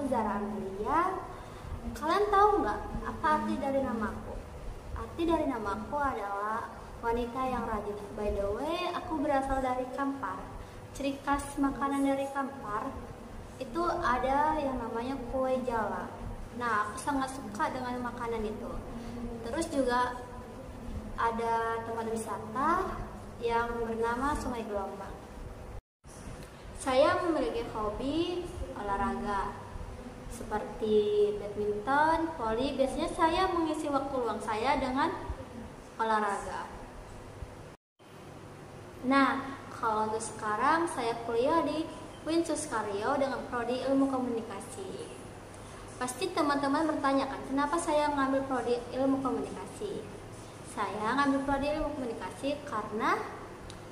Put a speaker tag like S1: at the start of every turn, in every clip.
S1: Zara Amelia. Kalian tahu nggak apa arti dari namaku? Arti dari namaku adalah wanita yang rajin. By the way, aku berasal dari Kampar. Ciri khas makanan dari Kampar itu ada yang namanya kue jala. Nah, aku sangat suka dengan makanan itu. Terus juga ada tempat wisata yang bernama Sungai Gelombang. Saya memiliki hobi olahraga seperti badminton, voli. Biasanya saya mengisi waktu luang saya dengan olahraga. Nah, kalau untuk sekarang saya kuliah di UIN Suskaryo dengan prodi Ilmu Komunikasi. Pasti teman-teman bertanya kan, kenapa saya ngambil prodi Ilmu Komunikasi? Saya ngambil prodi Ilmu Komunikasi karena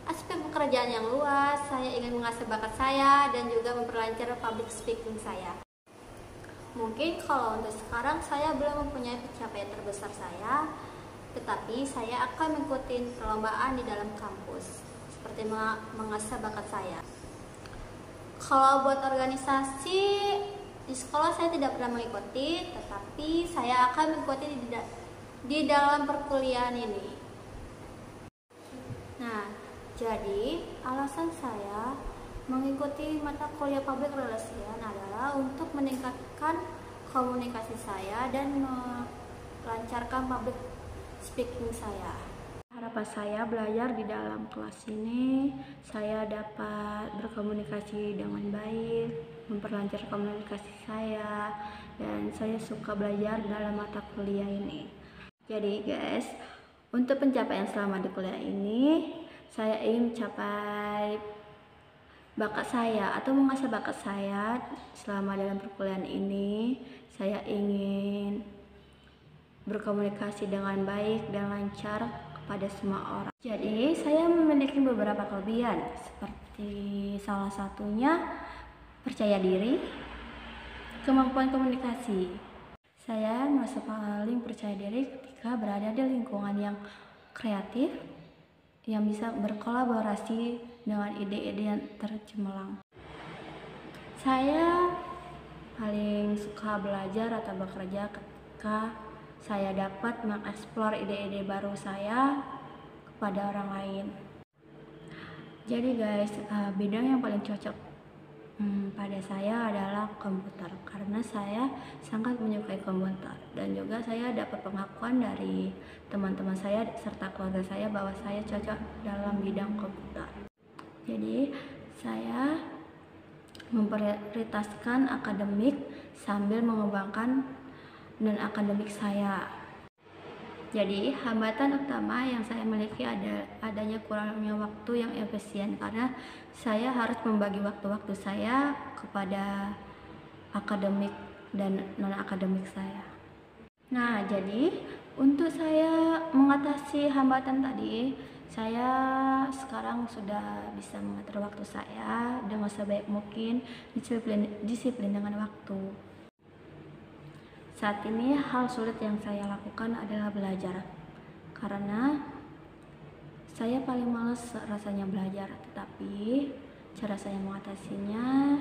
S1: aspek pekerjaan yang luas. Saya ingin mengasah bakat saya dan juga memperlancar public speaking saya. Mungkin kalau untuk sekarang saya belum mempunyai pencapaian terbesar saya, tetapi saya akan mengikuti perlombaan di dalam kampus seperti mengasah bakat saya. Kalau buat organisasi di sekolah saya tidak pernah mengikuti, tetapi saya akan mengikuti di dalam perkuliahan ini. Nah, jadi alasan saya mengikuti mata kuliah public relation adalah untuk meningkatkan komunikasi saya dan melancarkan public speaking saya. Harapan saya belajar di dalam kelas ini, saya dapat berkomunikasi dengan baik, memperlancar komunikasi saya, dan saya suka belajar dalam mata kuliah ini. Jadi guys, untuk pencapaian selama di kuliah ini, saya ingin mencapai bakat saya atau mengasah bakat saya selama dalam perkuliahan ini. Saya ingin berkomunikasi dengan baik dan lancar kepada semua orang. Jadi saya memiliki beberapa kelebihan, seperti salah satunya percaya diri, kemampuan komunikasi. Saya merasa paling percaya diri ketika berada di lingkungan yang kreatif, yang bisa berkolaborasi dengan ide-ide yang tercemerlang. Saya paling suka belajar atau bekerja ketika saya dapat mengeksplor ide-ide baru saya kepada orang lain. Jadi guys, bidang yang paling cocok pada saya adalah komputer, karena saya sangat menyukai komputer, dan juga saya dapat pengakuan dari teman-teman saya serta keluarga saya bahwa saya cocok dalam bidang komputer. Jadi saya memprioritaskan akademik sambil mengembangkan non-akademik saya. Jadi hambatan utama yang saya miliki adanya kurangnya waktu yang efisien, karena saya harus membagi waktu-waktu saya kepada akademik dan non-akademik saya. Nah, jadi untuk saya mengatasi hambatan tadi, saya sekarang sudah bisa mengatur waktu saya dengan sebaik mungkin, disiplin dengan waktu. Saat ini hal sulit yang saya lakukan adalah belajar, karena saya paling males rasanya belajar. Tetapi cara saya mengatasinya,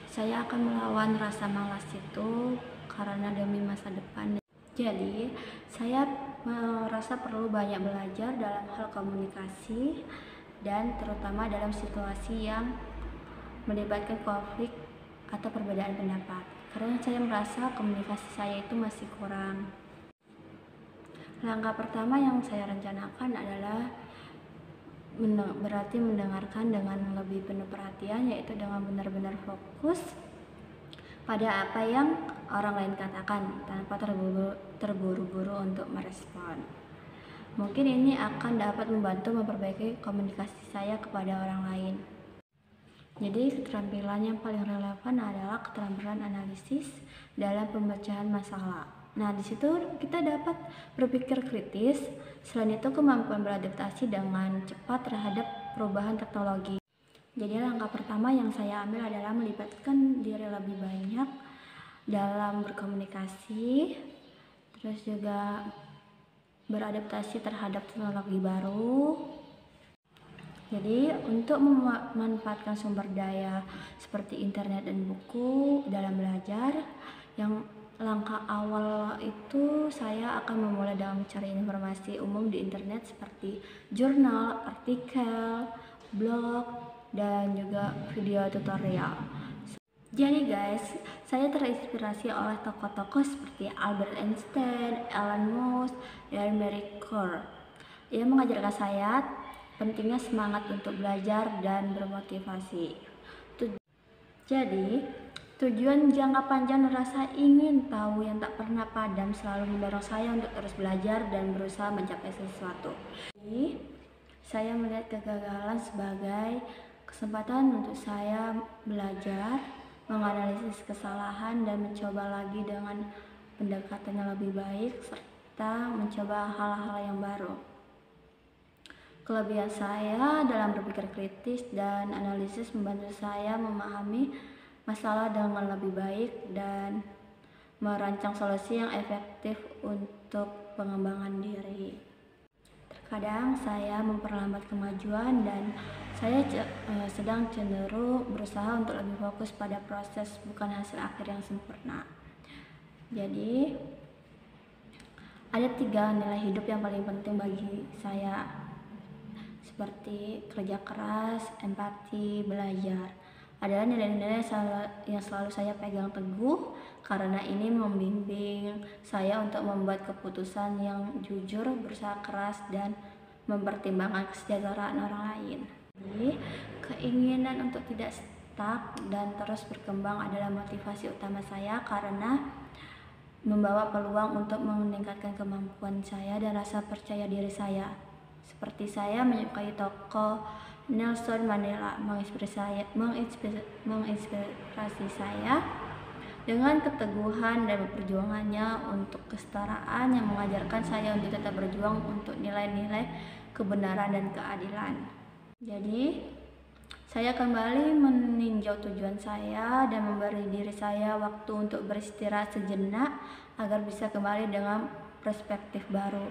S1: saya akan melawan rasa malas itu karena demi masa depan. Jadi saya merasa perlu banyak belajar dalam hal komunikasi, dan terutama dalam situasi yang melibatkan konflik atau perbedaan pendapat, karena saya merasa komunikasi saya itu masih kurang. Langkah pertama yang saya rencanakan adalah berarti mendengarkan dengan lebih penuh perhatian, yaitu dengan benar-benar fokus pada apa yang orang lain katakan tanpa terburu-buru untuk merespon. Mungkin ini akan dapat membantu memperbaiki komunikasi saya kepada orang lain. Jadi keterampilan yang paling relevan adalah keterampilan analisis dalam pemecahan masalah. Nah, di situ kita dapat berpikir kritis. Selain itu, kemampuan beradaptasi dengan cepat terhadap perubahan teknologi. Jadi langkah pertama yang saya ambil adalah melibatkan diri lebih banyak dalam berkomunikasi, terus juga beradaptasi terhadap teknologi baru.
S2: Jadi untuk memanfaatkan sumber daya seperti internet dan buku dalam belajar, yang langkah awal itu saya akan memulai dengan mencari informasi umum di internet seperti jurnal, artikel, blog, dan juga video tutorial. Jadi guys, saya terinspirasi oleh tokoh-tokoh seperti Albert Einstein, Elon Musk, dan Marie Curie. Ia mengajarkan saya pentingnya semangat untuk belajar dan bermotivasi. Jadi, tujuan jangka panjang rasa ingin tahu yang tak pernah padam selalu mendorong saya untuk terus belajar dan berusaha mencapai sesuatu. Jadi, saya melihat kegagalan sebagai kesempatan untuk saya belajar, menganalisis kesalahan dan mencoba lagi dengan pendekatan yang lebih baik serta mencoba hal-hal yang baru. Kelebihan saya dalam berpikir kritis dan analisis membantu saya memahami masalah dengan lebih baik dan merancang solusi yang efektif untuk pengembangan diri. Terkadang saya memperlambat kemajuan dan saya sedang cenderung berusaha untuk lebih fokus pada proses bukan hasil akhir yang sempurna. Jadi ada 3 nilai hidup yang paling penting bagi saya, seperti kerja keras, empati, belajar. Adalah nilai-nilai yang selalu saya pegang teguh karena ini membimbing saya untuk membuat keputusan yang jujur, berusaha keras, dan mempertimbangkan kesejahteraan orang lain. Jadi, keinginan untuk tidak stuck dan terus berkembang adalah motivasi utama saya karena membawa peluang untuk meningkatkan kemampuan saya dan rasa percaya diri saya. Seperti saya menyukai tokoh Nelson Mandela, menginspirasi saya dengan keteguhan dan perjuangannya untuk kesetaraan yang mengajarkan saya untuk tetap berjuang untuk nilai-nilai kebenaran dan keadilan. Jadi, saya kembali meninjau tujuan saya dan memberi diri saya waktu untuk beristirahat sejenak agar bisa kembali dengan perspektif baru,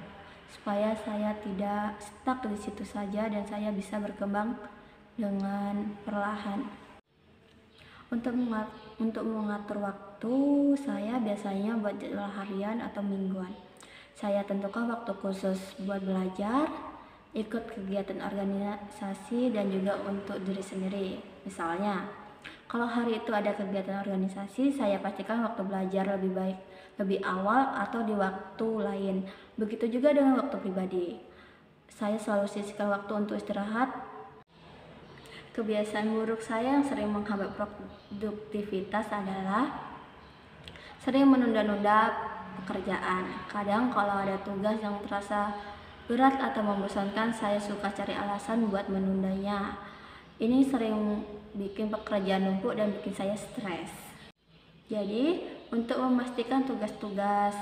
S2: supaya saya tidak stuck di situ saja dan saya bisa berkembang dengan perlahan. Untuk mengatur waktu, saya biasanya buat jadwal harian atau mingguan. Saya tentukan waktu khusus buat belajar, ikut kegiatan organisasi, dan juga untuk diri sendiri. Misalnya, kalau hari itu ada kegiatan organisasi, saya pastikan waktu belajar lebih awal atau di waktu lain. Begitu juga dengan waktu pribadi. Saya selalu sisihkan waktu untuk istirahat. Kebiasaan buruk saya yang sering menghambat produktivitas adalah sering menunda-nunda pekerjaan. Kadang kalau ada tugas yang terasa berat atau membosankan, saya suka cari alasan buat menundanya. Ini sering bikin pekerjaan numpuk dan bikin saya stres. Jadi, untuk memastikan tugas-tugas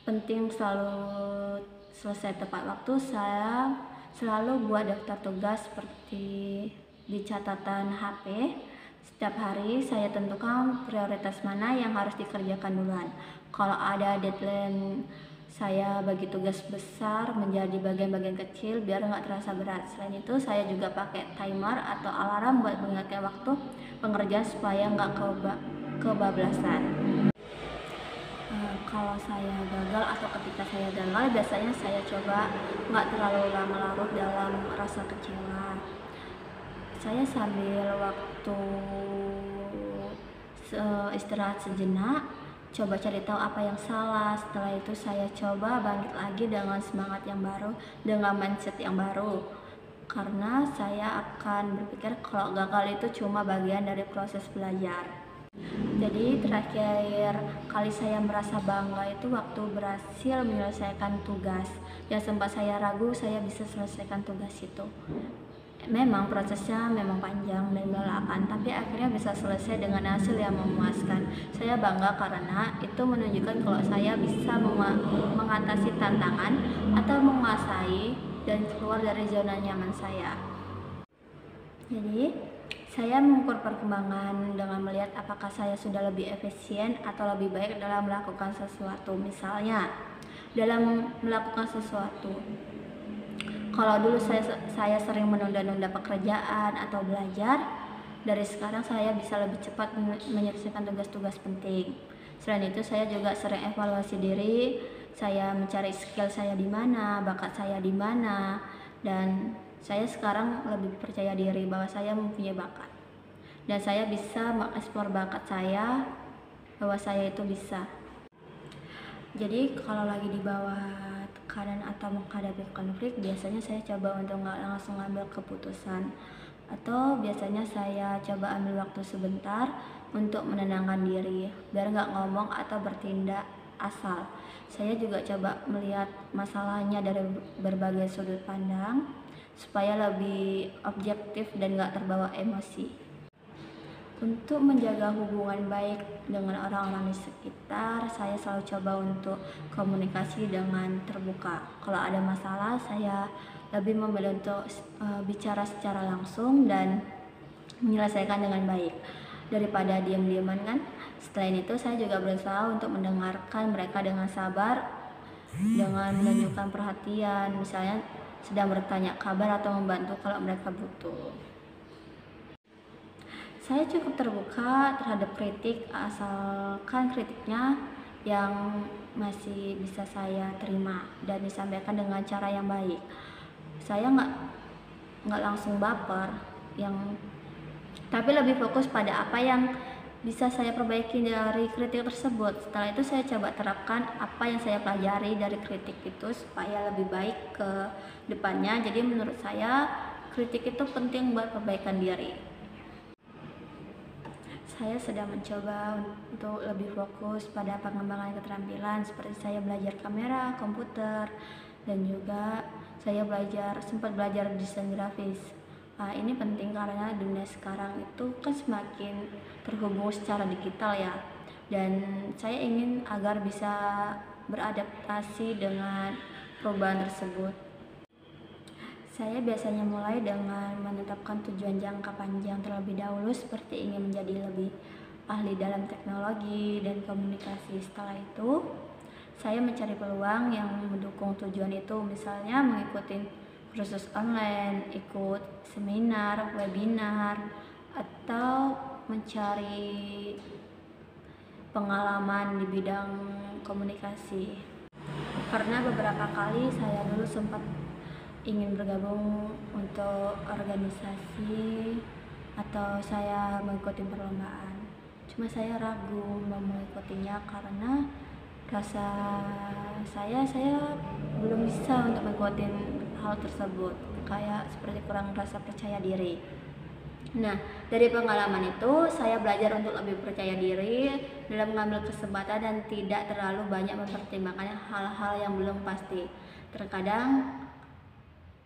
S2: penting selalu selesai tepat waktu, saya selalu buat daftar tugas seperti di catatan HP. Setiap hari saya tentukan prioritas mana yang harus dikerjakan duluan. Kalau ada deadline, saya bagi tugas besar menjadi bagian-bagian kecil biar nggak terasa berat. Selain itu, saya juga pakai timer atau alarm buat mengingatkan waktu pengerjaan supaya nggak kebablasan. Kalau saya gagal atau ketika saya gagal, biasanya saya coba nggak terlalu lama larut dalam rasa kecewa. Saya sambil waktu istirahat sejenak, coba cari tahu apa yang salah. Setelah itu saya coba bangkit lagi dengan semangat yang baru, dengan mindset yang baru. Karena saya akan berpikir kalau gagal itu cuma bagian dari proses belajar. Jadi terakhir kali saya merasa bangga itu waktu berhasil menyelesaikan tugas. Yang sempat saya ragu saya bisa selesaikan tugas itu. Memang prosesnya memang panjang dan melelahkan, tapi akhirnya bisa selesai dengan hasil yang memuaskan. Saya bangga karena itu menunjukkan kalau saya bisa mengatasi tantangan atau menguasai dan keluar dari zona nyaman saya. Jadi, saya mengukur perkembangan dengan melihat apakah saya sudah lebih efisien atau lebih baik dalam melakukan sesuatu. Misalnya, dalam melakukan sesuatu, Kalau dulu saya sering menunda-nunda pekerjaan atau belajar, dari sekarang saya bisa lebih cepat menyelesaikan tugas-tugas penting. Selain itu, saya juga sering evaluasi diri. Saya mencari skill saya di mana, bakat saya di mana, dan saya sekarang lebih percaya diri bahwa saya mempunyai bakat. Dan saya bisa mengeksplor bakat saya, bahwa saya itu bisa. Jadi kalau lagi di bawah tekanan atau menghadapi konflik, biasanya saya coba untuk nggak langsung ambil keputusan, atau biasanya saya coba ambil waktu sebentar untuk menenangkan diri biar nggak ngomong atau bertindak asal. Saya juga coba melihat masalahnya dari berbagai sudut pandang supaya lebih objektif dan nggak terbawa emosi. Untuk menjaga hubungan baik dengan orang-orang di sekitar, saya selalu coba untuk komunikasi dengan terbuka. Kalau ada masalah, saya lebih memilih untuk bicara secara langsung dan menyelesaikan dengan baik daripada diam-diaman kan. Selain itu, saya juga berusaha untuk mendengarkan mereka dengan sabar, dengan menunjukkan perhatian, misalnya sedang bertanya kabar atau membantu kalau mereka butuh. Saya cukup terbuka terhadap kritik, asalkan kritiknya yang masih bisa saya terima dan disampaikan dengan cara yang baik. Saya nggak langsung baper, tapi lebih fokus pada apa yang bisa saya perbaiki dari kritik tersebut. Setelah itu saya coba terapkan apa yang saya pelajari dari kritik itu supaya lebih baik ke depannya. Jadi menurut saya kritik itu penting buat perbaikan diri. Saya sedang mencoba untuk lebih fokus pada pengembangan keterampilan seperti saya belajar kamera, komputer, dan juga saya sempat belajar desain grafis. Ini penting karena dunia sekarang itu kan semakin terhubung secara digital ya, dan saya ingin agar bisa beradaptasi dengan perubahan tersebut. Saya biasanya mulai dengan menetapkan tujuan jangka panjang terlebih dahulu, seperti ingin menjadi lebih ahli dalam teknologi dan komunikasi. Setelah itu, saya mencari peluang yang mendukung tujuan itu, misalnya mengikuti kursus online, ikut seminar, webinar, atau mencari pengalaman di bidang komunikasi. Karena beberapa kali saya dulu sempat ingin bergabung untuk organisasi atau saya mengikuti perlombaan, cuma saya ragu mau mengikutinya karena rasa saya belum bisa untuk mengikuti hal tersebut, kayak seperti kurang rasa percaya diri. Nah, dari pengalaman itu saya belajar untuk lebih percaya diri dalam mengambil kesempatan dan tidak terlalu banyak mempertimbangkan hal-hal yang belum pasti. Terkadang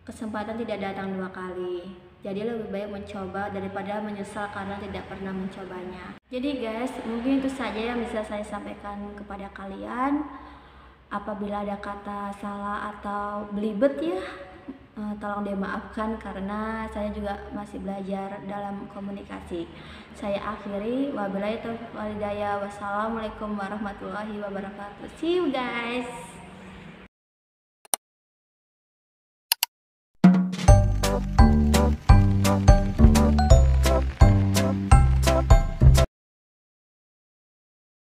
S2: kesempatan tidak datang 2 kali, jadi lebih baik mencoba daripada menyesal karena tidak pernah mencobanya. Jadi guys, mungkin itu saja yang bisa saya sampaikan kepada kalian. Apabila ada kata salah atau belibet ya, tolong dimaafkan karena saya juga masih belajar dalam komunikasi. Saya akhiri, wabillahi taufiq wal hidayah. Wassalamualaikum warahmatullahi wabarakatuh. See you guys.